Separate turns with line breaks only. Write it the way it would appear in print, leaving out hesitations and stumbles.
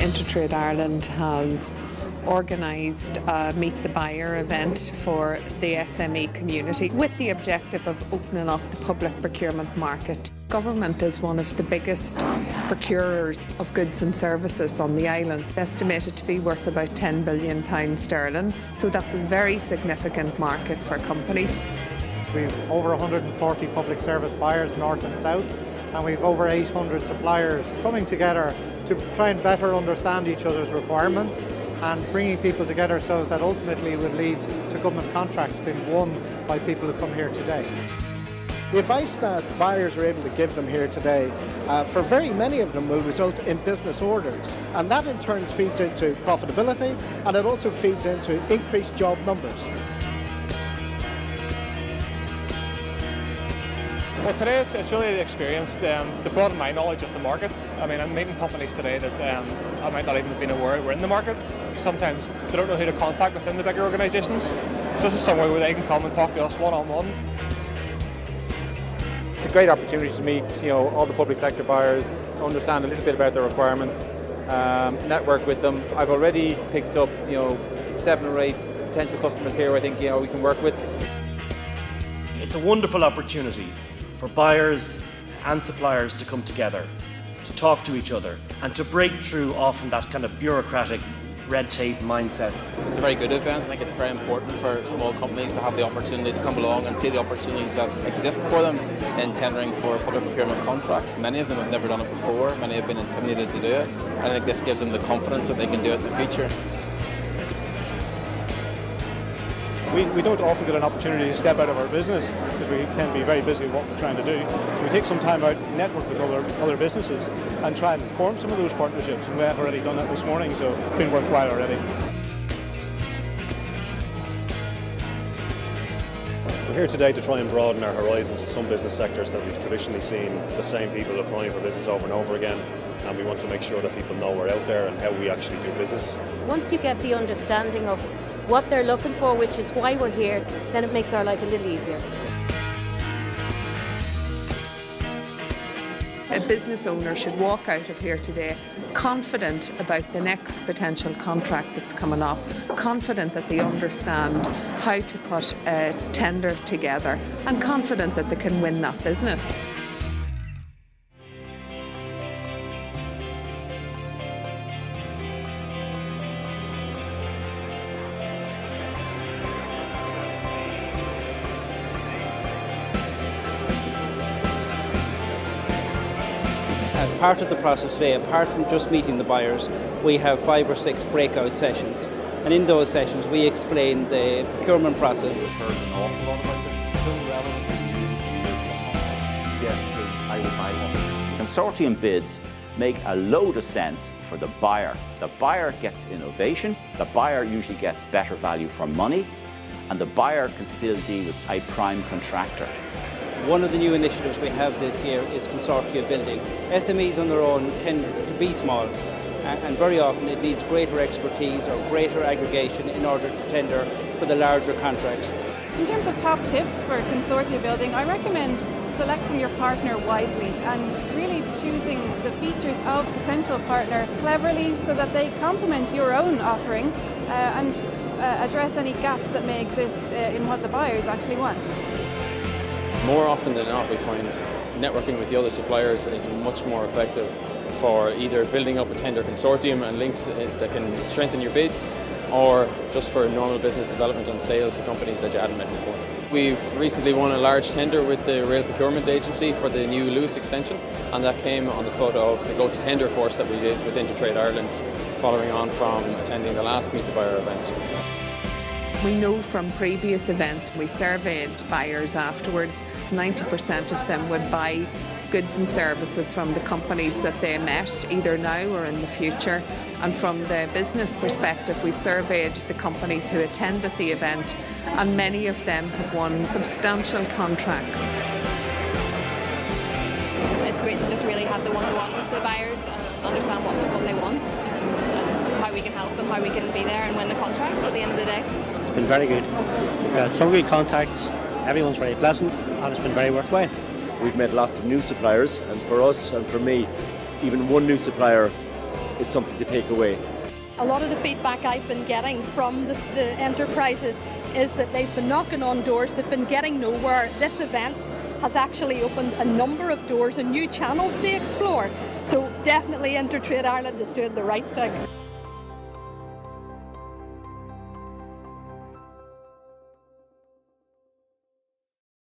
InterTradeIreland has organised a Meet the Buyer event for the SME community with the objective of opening up the public procurement market. Government is one of the biggest procurers of goods and services on the island, estimated to be worth about £10 billion sterling, so that's a very significant market for companies.
We've over 140 public service buyers north and south, and we've over 800 suppliers coming together to try and better understand each other's requirements and bringing people together so that ultimately would lead to government contracts being won by people who come here today.
The advice that buyers are able to give them here today, for very many of them, will result in business orders, and that in turn feeds into profitability, and it also feeds into increased job numbers.
Well, today it's really experienced to broaden my knowledge of the market. I mean, I'm meeting companies today that I might not even have been aware were in the market. Sometimes they don't know who to contact within the bigger organisations. So this is somewhere where they can come and talk to us one-on-one.
It's a great opportunity to meet, all the public sector buyers, understand a little bit about their requirements, network with them. I've already picked up, 7 or 8 potential customers here I think, we can work with.
It's a wonderful opportunity for buyers and suppliers to come together, to talk to each other, and to break through often that kind of bureaucratic red tape mindset.
It's a very good event. I think it's very important for small companies to have the opportunity to come along and see the opportunities that exist for them in tendering for public procurement contracts. Many of them have never done it before, many have been intimidated to do it. I think this gives them the confidence that they can do it in the future.
We don't often get an opportunity to step out of our business because we can be very busy with what we're trying to do. So we take some time out, network with other businesses and try and form some of those partnerships. And we have already done that this morning, so it's been worthwhile already.
We're here today to try and broaden our horizons in some business sectors that we've traditionally seen the same people applying for business over and over again. And we want to make sure that people know we're out there and how we actually do business.
Once you get the understanding of what they're looking for, which is why we're here, then it makes our life a little easier.
A business owner should walk out of here today confident about the next potential contract that's coming up, confident that they understand how to put a tender together, and confident that they can win that business.
As part of the process today, apart from just meeting the buyers, we have 5 or 6 breakout sessions. And in those sessions, we explain the procurement process.
Consortium bids make a load of sense for the buyer. The buyer gets innovation, the buyer usually gets better value for money, and the buyer can still deal with a prime contractor.
One of the new initiatives we have this year is consortia building. SMEs on their own tend to be small, and very often it needs greater expertise or greater aggregation in order to tender for the larger contracts.
In terms of top tips for consortia building, I recommend selecting your partner wisely and really choosing the features of potential partner cleverly so that they complement your own offering and address any gaps that may exist in what the buyers actually want.
More often than not, we find networking with the other suppliers is much more effective for either building up a tender consortium and links that can strengthen your bids, or just for normal business development and sales to companies that you hadn't met before. We've recently won a large tender with the Rail Procurement Agency for the new Lewis extension, and that came on the foot of the Go to Tender course that we did with InterTradeIreland, following on from attending the last Meet the Buyer event.
We know from previous events, we surveyed buyers afterwards, 90% of them would buy goods and services from the companies that they met, either now or in the future. And from the business perspective, we surveyed the companies who attended the event, and many of them have won substantial contracts.
It's great to just really have the one-to-one with the buyers and understand what they want and how we can help them, how we can be there and win the contracts at the end of the day.
It's been very good. We've got some good contacts, everyone's very pleasant, and it's been very worthwhile.
We've met lots of new suppliers, and for us and for me, even one new supplier
is something to take away.
A lot of the feedback I've been getting from the enterprises is that they've been knocking on doors, they've been getting nowhere. This event has actually opened a number of doors and new channels to explore. So definitely InterTrade Ireland is doing the right thing.